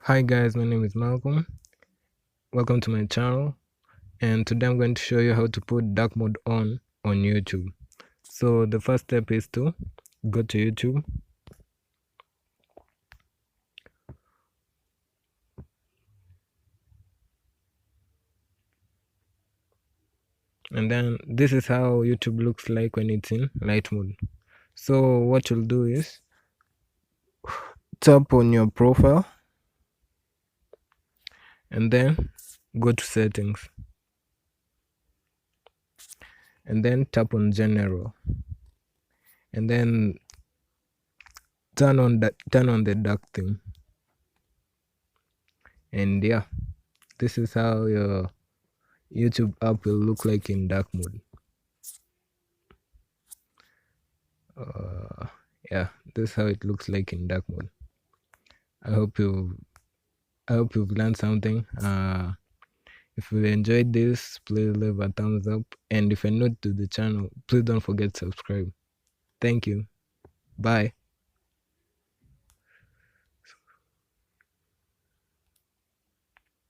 Hi guys, my name is Malcolm. Welcome to my channel, and today I'm going to show you how to put dark mode on YouTube. So the first step is to go to YouTube, and then this is how YouTube looks like when it's in light mode. So what you'll do is tap on your profile and then go to settings and then tap on general and then turn on the dark theme. And yeah, this is how your YouTube app will look like in dark mode. Yeah, this is how it looks like in dark mode. I hope you've learned something. If you enjoyed this, please leave a thumbs up, and if you're new to the channel, please don't forget to subscribe. Thank you. Bye.